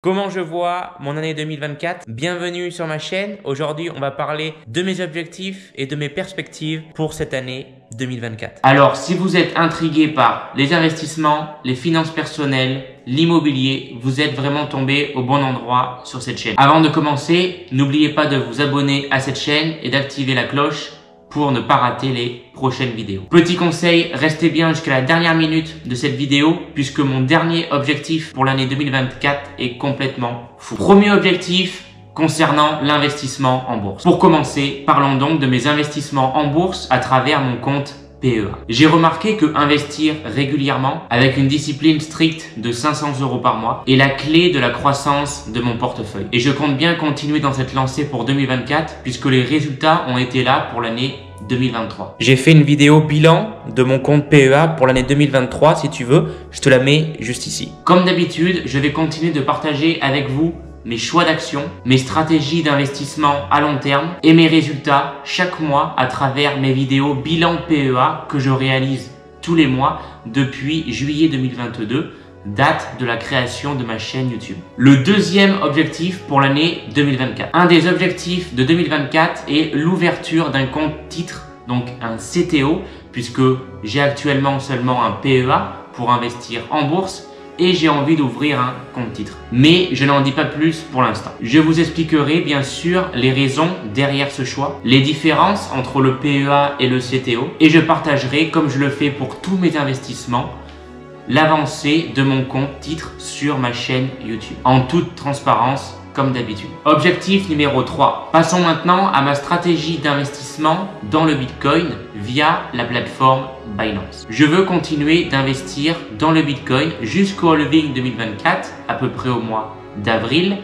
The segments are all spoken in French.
Comment je vois mon année 2024? Bienvenue sur ma chaîne. Aujourd'hui, on va parler de mes objectifs et de mes perspectives pour cette année 2024. Alors, si vous êtes intrigué par les investissements, les finances personnelles, l'immobilier, vous êtes vraiment tombé au bon endroit sur cette chaîne. Avant de commencer, n'oubliez pas de vous abonner à cette chaîne et d'activer la cloche pour ne pas rater les prochaines vidéos. Petit conseil, restez bien jusqu'à la dernière minute de cette vidéo puisque mon dernier objectif pour l'année 2024 est complètement fou. Premier objectif concernant l'investissement en bourse. Pour commencer, parlons donc de mes investissements en bourse à travers mon compte PEA. J'ai remarqué que investir régulièrement avec une discipline stricte de 500 € par mois est la clé de la croissance de mon portefeuille. Et je compte bien continuer dans cette lancée pour 2024 puisque les résultats ont été là pour l'année 2023. J'ai fait une vidéo bilan de mon compte PEA pour l'année 2023. Si tu veux, je te la mets juste ici. Comme d'habitude, je vais continuer de partager avec vous mes choix d'action, mes stratégies d'investissement à long terme et mes résultats chaque mois à travers mes vidéos bilan PEA que je réalise tous les mois depuis juillet 2022, date de la création de ma chaîne YouTube. Le deuxième objectif pour l'année 2024. Un des objectifs de 2024 est l'ouverture d'un compte titre, donc un CTO, puisque j'ai actuellement seulement un PEA pour investir en bourse et j'ai envie d'ouvrir un compte titre. Mais je n'en dis pas plus pour l'instant. Je vous expliquerai bien sûr les raisons derrière ce choix, les différences entre le PEA et le CTO et je partagerai, comme je le fais pour tous mes investissements, l'avancée de mon compte titre sur ma chaîne YouTube. En toute transparence, comme d'habitude. Objectif numéro 3. Passons maintenant à ma stratégie d'investissement dans le Bitcoin via la plateforme Binance. Je veux continuer d'investir dans le Bitcoin jusqu'au halving 2024, à peu près au mois d'avril,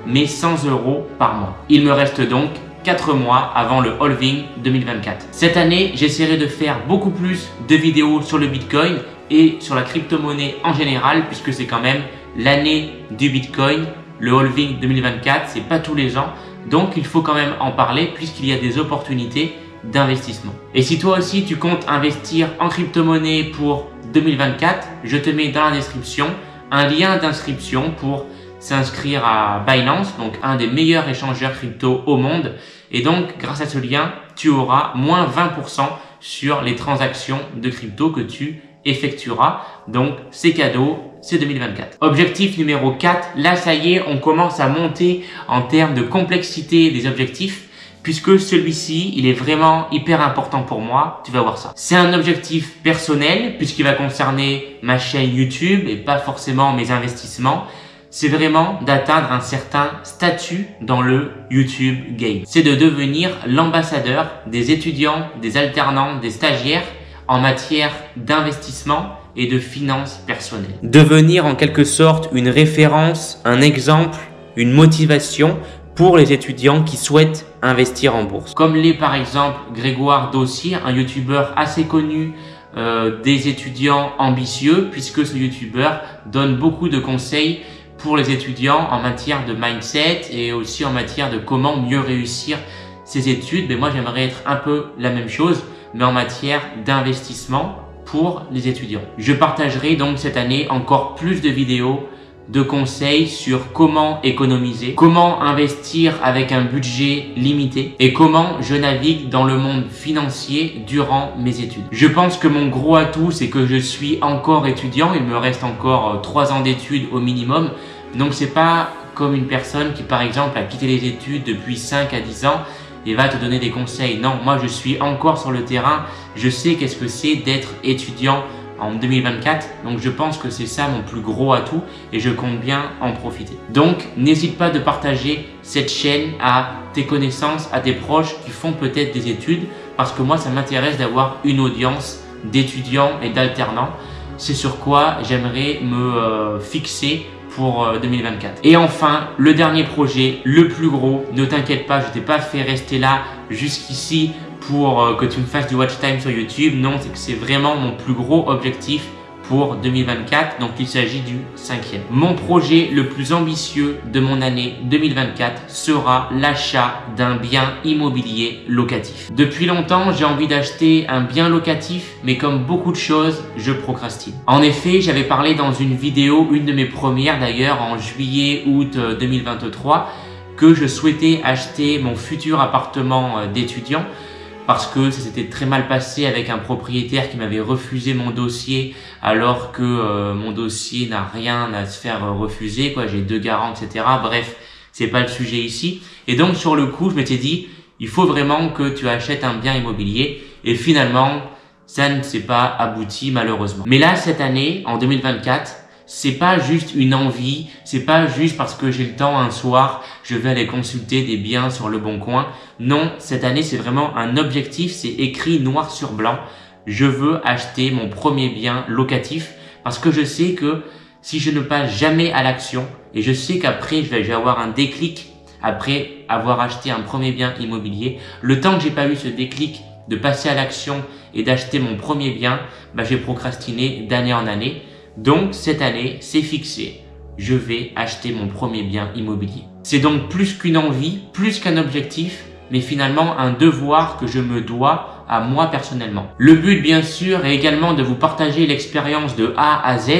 mais 100 € par mois. Il me reste donc 4 mois avant le halving 2024. Cette année, j'essaierai de faire beaucoup plus de vidéos sur le Bitcoin et sur la crypto-monnaie en général, puisque c'est quand même l'année du Bitcoin. Le halving 2024, c'est pas tous les ans, donc il faut quand même en parler puisqu'il y a des opportunités d'investissement. Et si toi aussi tu comptes investir en crypto-monnaie pour 2024, je te mets dans la description un lien d'inscription pour s'inscrire à Binance, donc un des meilleurs échangeurs crypto au monde. Et donc, grâce à ce lien, tu auras moins 20% sur les transactions de crypto que tu effectuera. Donc c'est cadeau, c'est 2024. Objectif numéro 4, là ça y est, on commence à monter en termes de complexité des objectifs puisque celui-ci, il est vraiment hyper important pour moi, tu vas voir ça. C'est un objectif personnel puisqu'il va concerner ma chaîne YouTube et pas forcément mes investissements. C'est vraiment d'atteindre un certain statut dans le YouTube game. C'est de devenir l'ambassadeur des étudiants, des alternants, des stagiaires en matière d'investissement et de finances personnelles. Devenir en quelque sorte une référence, un exemple, une motivation pour les étudiants qui souhaitent investir en bourse. Comme l'est par exemple Grégoire Dossier, un youtubeur assez connu des étudiants ambitieux, puisque ce youtubeur donne beaucoup de conseils pour les étudiants en matière de mindset et aussi en matière de comment mieux réussir ses études. Mais moi j'aimerais être un peu la même chose, mais en matière d'investissement pour les étudiants. Je partagerai donc cette année encore plus de vidéos, de conseils sur comment économiser, comment investir avec un budget limité et comment je navigue dans le monde financier durant mes études. Je pense que mon gros atout, c'est que je suis encore étudiant, il me reste encore 3 ans d'études au minimum, donc c'est pas comme une personne qui par exemple a quitté les études depuis 5 à 10 ans et va te donner des conseils. Non, moi je suis encore sur le terrain, je sais qu'est-ce que c'est d'être étudiant en 2024, donc je pense que c'est ça mon plus gros atout et je compte bien en profiter. Donc n'hésite pas de partager cette chaîne à tes connaissances, à tes proches qui font peut-être des études, parce que moi ça m'intéresse d'avoir une audience d'étudiants et d'alternants. C'est sur quoi j'aimerais me fixer pour 2024. Et enfin, le dernier projet, le plus gros, ne t'inquiète pas, je t'ai pas fait rester là jusqu'ici pour que tu me fasses du watch time sur YouTube. Non, c'est que c'est vraiment mon plus gros objectif pour 2024, donc il s'agit du 5e. Mon projet le plus ambitieux de mon année 2024 sera l'achat d'un bien immobilier locatif. Depuis longtemps, j'ai envie d'acheter un bien locatif, mais comme beaucoup de choses, je procrastine. En effet, j'avais parlé dans une vidéo, une de mes premières d'ailleurs, en juillet-août 2023, que je souhaitais acheter mon futur appartement d'étudiant parce que ça s'était très mal passé avec un propriétaire qui m'avait refusé mon dossier alors que mon dossier n'a rien à se faire refuser, quoi. J'ai 2 garants, etc. Bref, c'est pas le sujet ici. Et donc sur le coup, je m'étais dit, il faut vraiment que tu achètes un bien immobilier. Et finalement, ça ne s'est pas abouti malheureusement. Mais là, cette année, en 2024, c'est pas juste une envie, c'est pas juste parce que j'ai le temps un soir, je vais aller consulter des biens sur Le Bon Coin. Non, cette année, c'est vraiment un objectif, c'est écrit noir sur blanc. Je veux acheter mon premier bien locatif parce que je sais que si je ne passe jamais à l'action et je sais qu'après, je vais avoir un déclic après avoir acheté un premier bien immobilier, le temps que j'ai pas eu ce déclic de passer à l'action et d'acheter mon premier bien, j'ai procrastiné d'année en année. Donc, cette année, c'est fixé. Je vais acheter mon premier bien immobilier. C'est donc plus qu'une envie, plus qu'un objectif, mais finalement un devoir que je me dois à moi personnellement. Le but, bien sûr, est également de vous partager l'expérience de A à Z,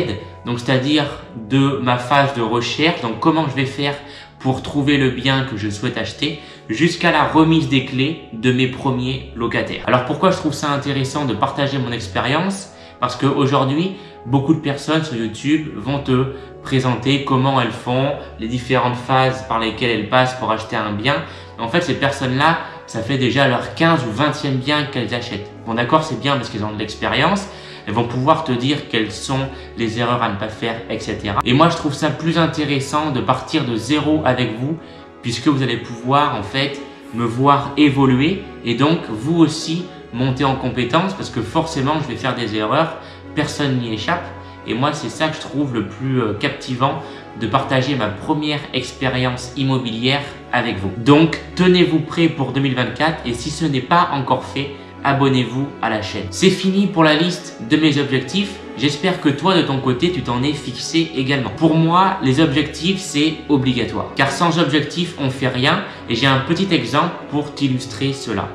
donc c'est-à-dire de ma phase de recherche, donc comment je vais faire pour trouver le bien que je souhaite acheter, jusqu'à la remise des clés de mes premiers locataires. Alors pourquoi je trouve ça intéressant de partager mon expérience? Parce qu'aujourd'hui, beaucoup de personnes sur YouTube vont te présenter comment elles font, les différentes phases par lesquelles elles passent pour acheter un bien. En fait, ces personnes-là, ça fait déjà leur 15 ou 20e bien qu'elles achètent. Bon, d'accord, c'est bien parce qu'elles ont de l'expérience. Elles vont pouvoir te dire quelles sont les erreurs à ne pas faire, etc. Et moi, je trouve ça plus intéressant de partir de zéro avec vous, puisque vous allez pouvoir, en fait, me voir évoluer et donc vous aussi monter en compétence, parce que forcément, je vais faire des erreurs. Personne n'y échappe et moi c'est ça que je trouve le plus captivant, de partager ma première expérience immobilière avec vous. Donc tenez-vous prêts pour 2024 et si ce n'est pas encore fait, abonnez-vous à la chaîne. C'est fini pour la liste de mes objectifs. J'espère que toi de ton côté tu t'en es fixé également. Pour moi les objectifs c'est obligatoire car sans objectif on fait rien et j'ai un petit exemple pour t'illustrer cela.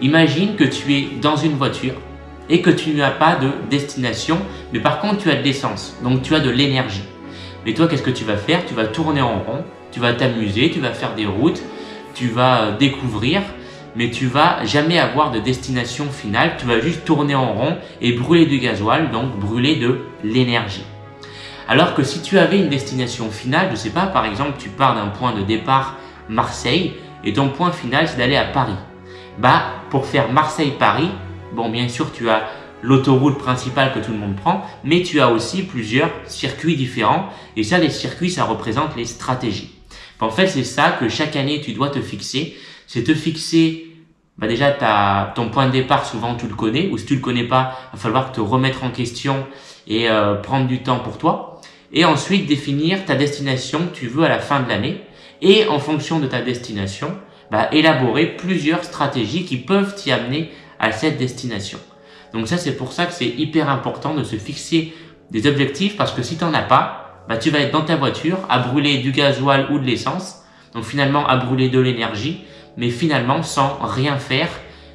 Imagine que tu es dans une voiture et que tu n'as pas de destination, mais par contre tu as de l'essence, donc tu as de l'énergie. Mais toi, qu'est-ce que tu vas faire? Tu vas tourner en rond, tu vas t'amuser, tu vas faire des routes, tu vas découvrir, mais tu vas jamais avoir de destination finale, tu vas juste tourner en rond et brûler du gasoil, donc brûler de l'énergie. Alors que si tu avais une destination finale, je sais pas, par exemple, tu pars d'un point de départ Marseille et ton point final c'est d'aller à Paris. Pour faire Marseille-Paris, bon, bien sûr, tu as l'autoroute principale que tout le monde prend, mais tu as aussi plusieurs circuits différents. Et ça, les circuits, ça représente les stratégies. En fait, c'est ça que chaque année, tu dois te fixer. C'est te fixer, déjà, ton point de départ, souvent, tu le connais. Ou si tu le connais pas, il va falloir te remettre en question et prendre du temps pour toi. Et ensuite, définir ta destination que tu veux à la fin de l'année. Et en fonction de ta destination, élaborer plusieurs stratégies qui peuvent t'y amener à cette destination. Donc ça, c'est pour ça que c'est hyper important de se fixer des objectifs parce que si tu n'en as pas, tu vas être dans ta voiture à brûler du gasoil ou de l'essence, donc finalement à brûler de l'énergie, mais finalement sans rien faire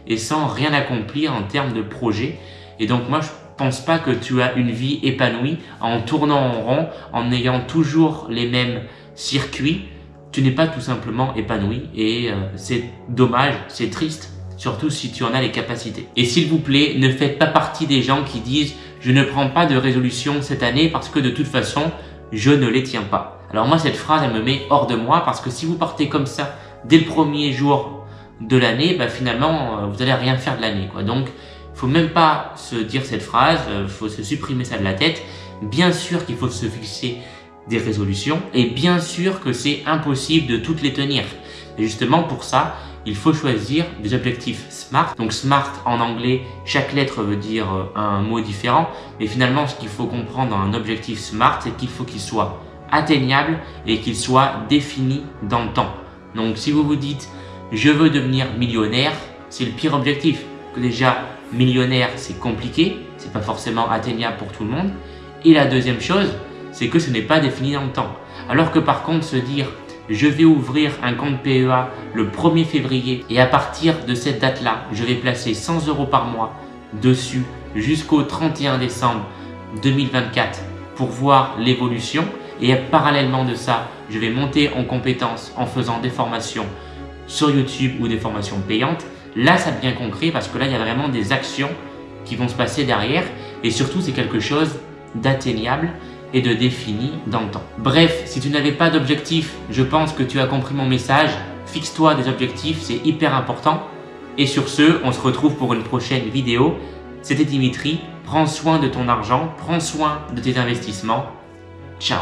et sans rien accomplir en termes de projet. Et donc moi, je pense pas que tu as une vie épanouie en tournant en rond, en ayant toujours les mêmes circuits. Tu n'es pas tout simplement épanoui et c'est dommage, c'est triste. Surtout si tu en as les capacités. Et s'il vous plaît, ne faites pas partie des gens qui disent « je ne prends pas de résolution cette année parce que de toute façon, je ne les tiens pas ». Alors moi, cette phrase, elle me met hors de moi parce que si vous partez comme ça dès le premier jour de l'année, finalement, vous n'allez rien faire de l'année, quoi. Donc, il faut même pas se dire cette phrase, il faut se supprimer ça de la tête. Bien sûr qu'il faut se fixer des résolutions et bien sûr que c'est impossible de toutes les tenir. Et justement pour ça, il faut choisir des objectifs SMART. Donc SMART en anglais, chaque lettre veut dire un mot différent. Mais finalement, ce qu'il faut comprendre dans un objectif SMART, c'est qu'il faut qu'il soit atteignable et qu'il soit défini dans le temps. Donc si vous vous dites « je veux devenir millionnaire », c'est le pire objectif. Que déjà, millionnaire, c'est compliqué, c'est pas forcément atteignable pour tout le monde. Et la deuxième chose, c'est que ce n'est pas défini dans le temps. Alors que par contre, se dire je vais ouvrir un compte PEA le 1er février et à partir de cette date-là, je vais placer 100 € par mois dessus jusqu'au 31 décembre 2024 pour voir l'évolution et parallèlement de ça, je vais monter en compétences en faisant des formations sur YouTube ou des formations payantes. Là, ça devient concret parce que là, il y a vraiment des actions qui vont se passer derrière et surtout, c'est quelque chose d'atteignable et de défini dans le temps. Bref, si tu n'avais pas d'objectif, je pense que tu as compris mon message. Fixe-toi des objectifs, c'est hyper important. Et sur ce, on se retrouve pour une prochaine vidéo. C'était Dimitri, prends soin de ton argent, prends soin de tes investissements. Ciao!